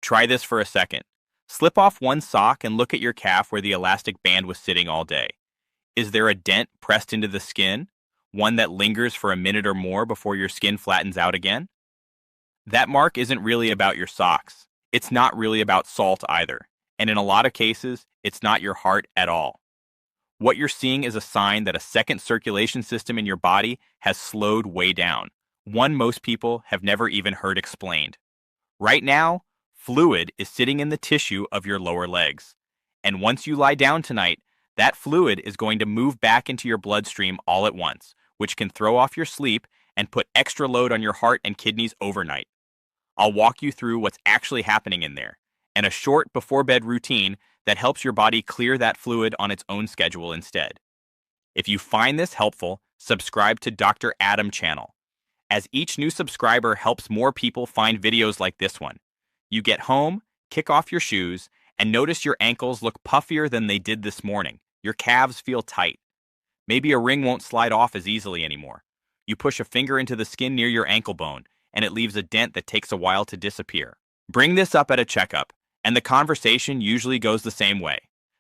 Try this for a second. Slip off one sock and look at your calf where the elastic band was sitting all day. Is there a dent pressed into the skin? One that lingers for a minute or more before your skin flattens out again? That mark isn't really about your socks. It's not really about salt either. And in a lot of cases, it's not your heart at all. What you're seeing is a sign that a second circulation system in your body has slowed way down, one most people have never even heard explained. Right now, fluid is sitting in the tissue of your lower legs. And once you lie down tonight, that fluid is going to move back into your bloodstream all at once, which can throw off your sleep and put extra load on your heart and kidneys overnight. I'll walk you through what's actually happening in there, and a short before-bed routine that helps your body clear that fluid on its own schedule instead. If you find this helpful, subscribe to Dr. Adam channel, as each new subscriber helps more people find videos like this one. You get home, kick off your shoes, and notice your ankles look puffier than they did this morning. Your calves feel tight. Maybe a ring won't slide off as easily anymore. You push a finger into the skin near your ankle bone, and it leaves a dent that takes a while to disappear. Bring this up at a checkup, and the conversation usually goes the same way.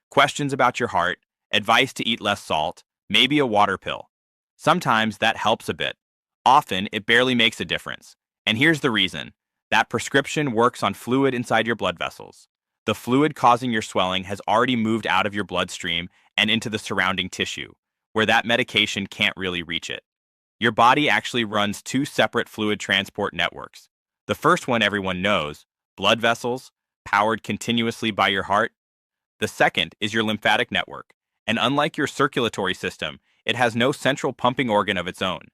Questions about your heart, advice to eat less salt, maybe a water pill. Sometimes that helps a bit. Often, it barely makes a difference. And here's the reason. That prescription works on fluid inside your blood vessels. The fluid causing your swelling has already moved out of your bloodstream and into the surrounding tissue, where that medication can't really reach it. Your body actually runs two separate fluid transport networks. The first one everyone knows, blood vessels, powered continuously by your heart. The second is your lymphatic network, and unlike your circulatory system, it has no central pumping organ of its own.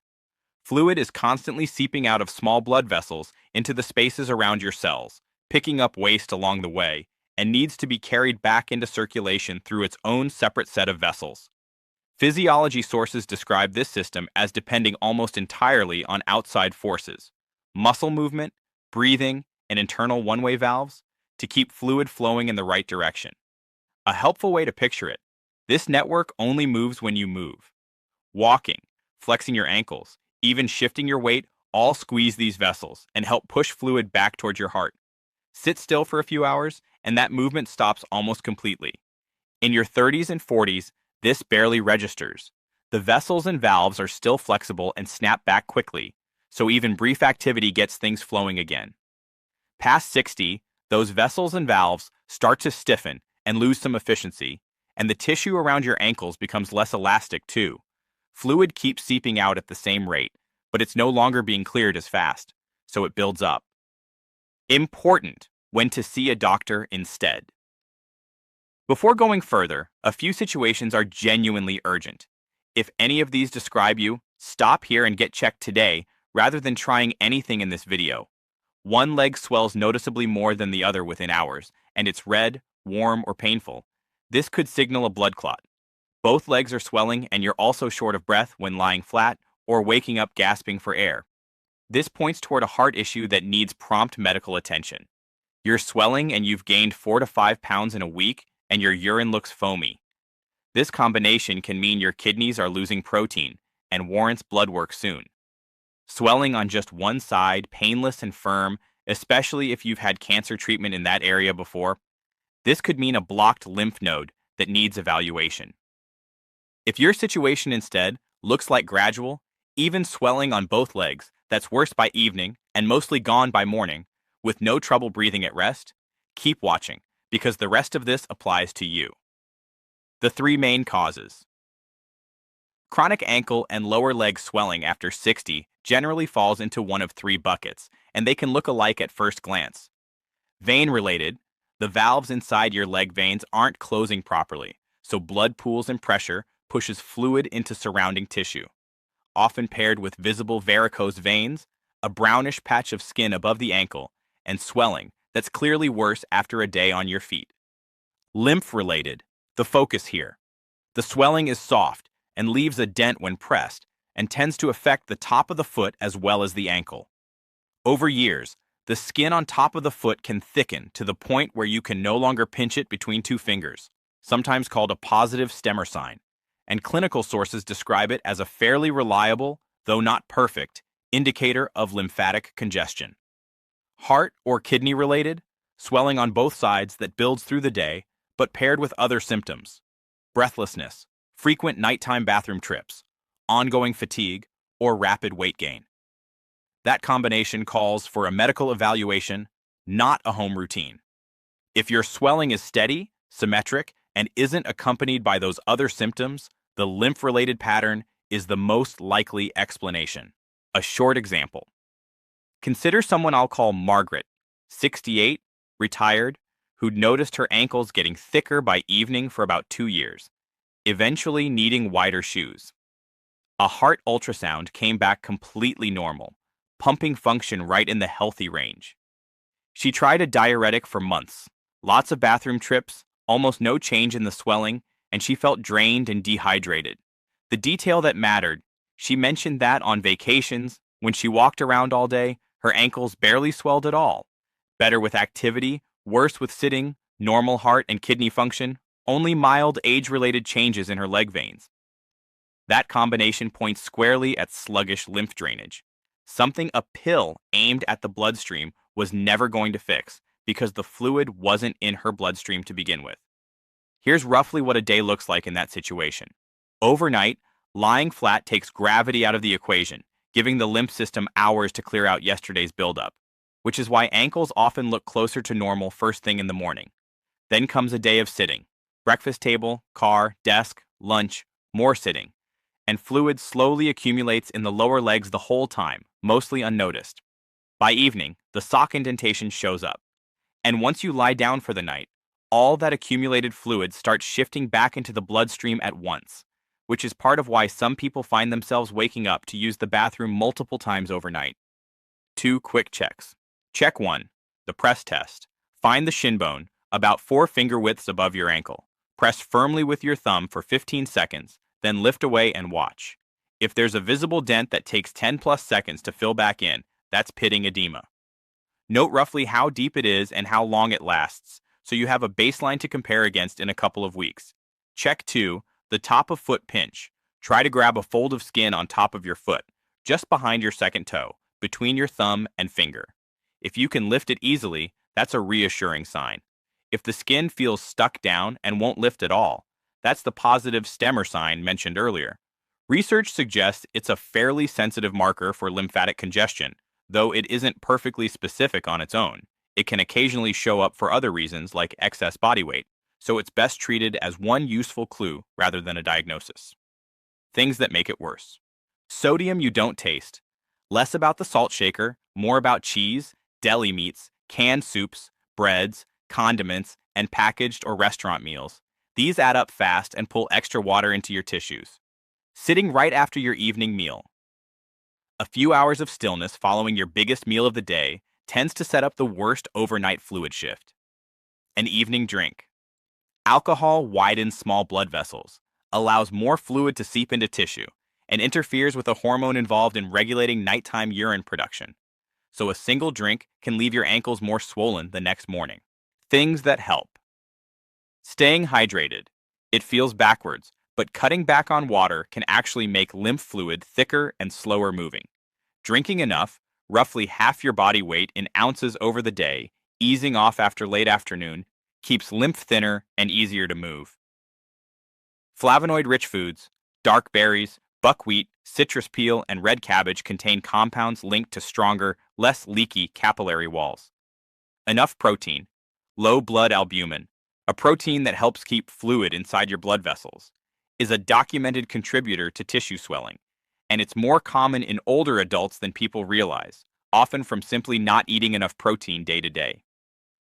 Fluid is constantly seeping out of small blood vessels into the spaces around your cells, picking up waste along the way, and needs to be carried back into circulation through its own separate set of vessels. Physiology sources describe this system as depending almost entirely on outside forces, muscle movement, breathing, and internal one-way valves, to keep fluid flowing in the right direction. A helpful way to picture it, this network only moves when you move. Walking, flexing your ankles, even shifting your weight all squeeze these vessels and help push fluid back towards your heart. Sit still for a few hours, and that movement stops almost completely. In your 30s and 40s, this barely registers. The vessels and valves are still flexible and snap back quickly, so even brief activity gets things flowing again. Past 60, those vessels and valves start to stiffen and lose some efficiency, and the tissue around your ankles becomes less elastic too. Fluid keeps seeping out at the same rate, but it's no longer being cleared as fast, so it builds up. Important: when to see a doctor instead. Before going further, a few situations are genuinely urgent. If any of these describe you, stop here and get checked today rather than trying anything in this video. One leg swells noticeably more than the other within hours, and it's red, warm, or painful. This could signal a blood clot. Both legs are swelling and you're also short of breath when lying flat or waking up gasping for air. This points toward a heart issue that needs prompt medical attention. You're swelling and you've gained 4 to 5 pounds in a week, and your urine looks foamy. This combination can mean your kidneys are losing protein and warrants blood work soon. Swelling on just one side, painless and firm, especially if you've had cancer treatment in that area before. This could mean a blocked lymph node that needs evaluation. If your situation instead looks like gradual, even swelling on both legs that's worse by evening and mostly gone by morning, with no trouble breathing at rest, keep watching, because the rest of this applies to you. The 3 main causes. Chronic ankle and lower leg swelling after 60 generally falls into one of 3 buckets, and they can look alike at first glance. Vein-related: the valves inside your leg veins aren't closing properly, so blood pools and pressure pushes fluid into surrounding tissue. Often paired with visible varicose veins, a brownish patch of skin above the ankle, and swelling that's clearly worse after a day on your feet. Lymph-related: the focus here. The swelling is soft and leaves a dent when pressed, and tends to affect the top of the foot as well as the ankle. Over years, the skin on top of the foot can thicken to the point where you can no longer pinch it between 2 fingers, sometimes called a positive stemmer sign, and clinical sources describe it as a fairly reliable, though not perfect, indicator of lymphatic congestion. Heart or kidney-related: swelling on both sides that builds through the day, but paired with other symptoms: breathlessness, frequent nighttime bathroom trips, ongoing fatigue, or rapid weight gain. That combination calls for a medical evaluation, not a home routine. If your swelling is steady, symmetric, and isn't accompanied by those other symptoms, the lymph-related pattern is the most likely explanation. A short example. Consider someone I'll call Margaret, 68, retired, who'd noticed her ankles getting thicker by evening for about 2 years, eventually needing wider shoes. A heart ultrasound came back completely normal, pumping function right in the healthy range. She tried a diuretic for months, lots of bathroom trips, almost no change in the swelling, and she felt drained and dehydrated. The detail that mattered, she mentioned that on vacations, when she walked around all day, her ankles barely swelled at all. Better with activity, worse with sitting, normal heart and kidney function, only mild age-related changes in her leg veins. That combination points squarely at sluggish lymph drainage, something a pill aimed at the bloodstream was never going to fix because the fluid wasn't in her bloodstream to begin with. Here's roughly what a day looks like in that situation. Overnight, lying flat takes gravity out of the equation, giving the lymph system hours to clear out yesterday's buildup, which is why ankles often look closer to normal first thing in the morning. Then comes a day of sitting: breakfast table, car, desk, lunch, more sitting, and fluid slowly accumulates in the lower legs the whole time, mostly unnoticed. By evening, the sock indentation shows up. And once you lie down for the night, all that accumulated fluid starts shifting back into the bloodstream at once, which is part of why some people find themselves waking up to use the bathroom multiple times overnight. 2 quick checks. Check 1, the press test. Find the shin bone, about 4 finger widths above your ankle. Press firmly with your thumb for 15 seconds, then lift away and watch. If there's a visible dent that takes 10+ seconds to fill back in, that's pitting edema. Note roughly how deep it is and how long it lasts, so you have a baseline to compare against in a couple of weeks. Check 2, the top of foot pinch. Try to grab a fold of skin on top of your foot, just behind your second toe, between your thumb and finger. If you can lift it easily, that's a reassuring sign. If the skin feels stuck down and won't lift at all, that's the positive stemmer sign mentioned earlier. Research suggests it's a fairly sensitive marker for lymphatic congestion, though it isn't perfectly specific on its own. It can occasionally show up for other reasons like excess body weight, so it's best treated as one useful clue rather than a diagnosis. Things that make it worse. Sodium you don't taste. Less about the salt shaker, more about cheese, deli meats, canned soups, breads, condiments, and packaged or restaurant meals. These add up fast and pull extra water into your tissues. Sitting right after your evening meal. A few hours of stillness following your biggest meal of the day tends to set up the worst overnight fluid shift. An evening drink. Alcohol widens small blood vessels, allows more fluid to seep into tissue, and interferes with a hormone involved in regulating nighttime urine production. So a single drink can leave your ankles more swollen the next morning. Things that help. Staying hydrated. It feels backwards, but cutting back on water can actually make lymph fluid thicker and slower moving. Drinking enough, roughly half your body weight in ounces over the day, easing off after late afternoon, keeps lymph thinner and easier to move. Flavonoid-rich foods, dark berries, buckwheat, citrus peel, and red cabbage contain compounds linked to stronger, less leaky capillary walls. Enough protein, low blood albumin, a protein that helps keep fluid inside your blood vessels, is a documented contributor to tissue swelling, and it's more common in older adults than people realize, often from simply not eating enough protein day to day.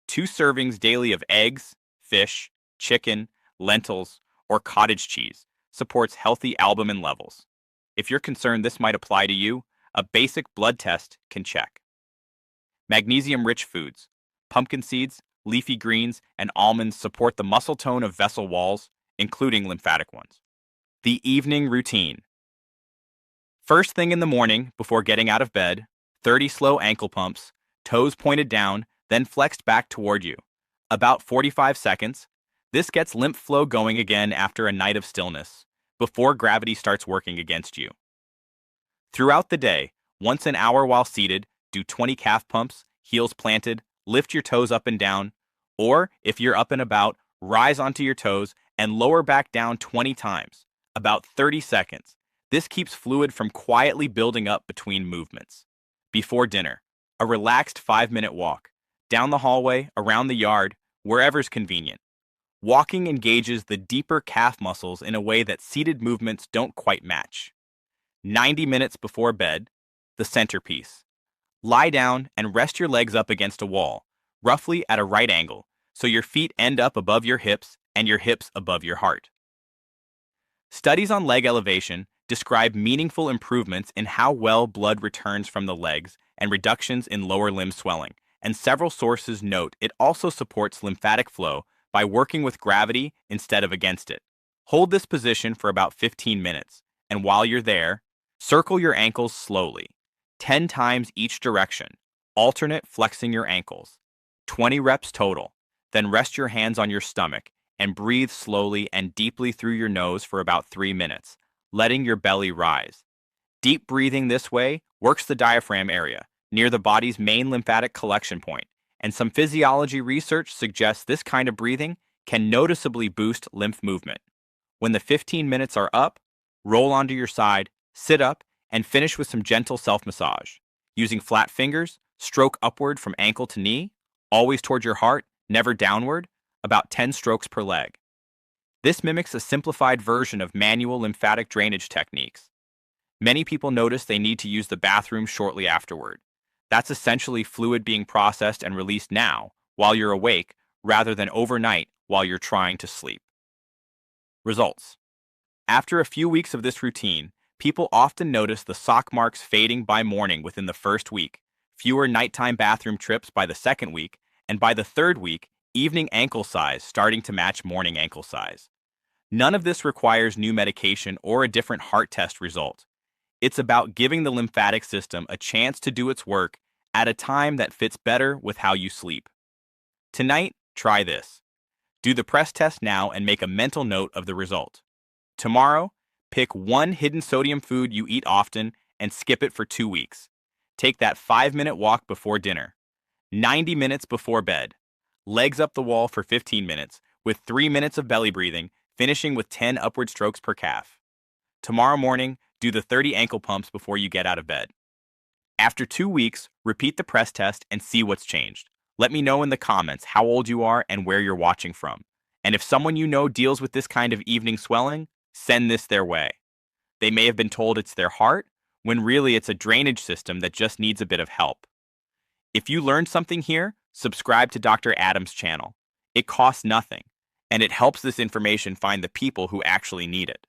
2 servings daily of eggs, fish, chicken, lentils, or cottage cheese supports healthy albumin levels. If you're concerned this might apply to you, a basic blood test can check. Magnesium-rich foods, pumpkin seeds, leafy greens, and almonds support the muscle tone of vessel walls, including lymphatic ones. The evening routine. First thing in the morning, before getting out of bed, 30 slow ankle pumps, toes pointed down, then flexed back toward you. About 45 seconds. This gets lymph flow going again after a night of stillness, before gravity starts working against you. Throughout the day, once an hour while seated, do 20 calf pumps, heels planted, lift your toes up and down, or if you're up and about, rise onto your toes and lower back down 20 times, about 30 seconds. This keeps fluid from quietly building up between movements. Before dinner, a relaxed 5-minute walk, down the hallway, around the yard, wherever's convenient. Walking engages the deeper calf muscles in a way that seated movements don't quite match. 90 minutes before bed, the centerpiece. Lie down and rest your legs up against a wall, roughly at a right angle, so your feet end up above your hips and your hips above your heart. Studies on leg elevation describe meaningful improvements in how well blood returns from the legs and reductions in lower limb swelling, and several sources note it also supports lymphatic flow by working with gravity instead of against it. Hold this position for about 15 minutes, and while you're there, circle your ankles slowly, 10 times each direction, alternate flexing your ankles. 20 reps total. Then rest your hands on your stomach and breathe slowly and deeply through your nose for about 3 minutes, letting your belly rise. Deep breathing this way works the diaphragm area, near the body's main lymphatic collection point, and some physiology research suggests this kind of breathing can noticeably boost lymph movement. When the 15 minutes are up, roll onto your side, sit up, and finish with some gentle self-massage. Using flat fingers, stroke upward from ankle to knee, always toward your heart, never downward, about 10 strokes per leg. This mimics a simplified version of manual lymphatic drainage techniques. Many people notice they need to use the bathroom shortly afterward. That's essentially fluid being processed and released now, while you're awake, rather than overnight while you're trying to sleep. Results. After a few weeks of this routine, people often notice the sock marks fading by morning within the first week, fewer nighttime bathroom trips by the second week, and by the third week, evening ankle size starting to match morning ankle size. None of this requires new medication or a different heart test result. It's about giving the lymphatic system a chance to do its work at a time that fits better with how you sleep. Tonight, try this. Do the press test now and make a mental note of the result. Tomorrow, pick one hidden sodium food you eat often and skip it for 2 weeks. Take that 5-minute walk before dinner. 90 minutes before bed. Legs up the wall for 15 minutes, with 3 minutes of belly breathing, finishing with 10 upward strokes per calf. Tomorrow morning, do the 30 ankle pumps before you get out of bed. After 2 weeks, repeat the press test and see what's changed. Let me know in the comments how old you are and where you're watching from. And if someone you know deals with this kind of evening swelling, send this their way. They may have been told it's their heart, when really it's a drainage system that just needs a bit of help. If you learned something here, subscribe to Dr. Adam's channel. It costs nothing, and it helps this information find the people who actually need it.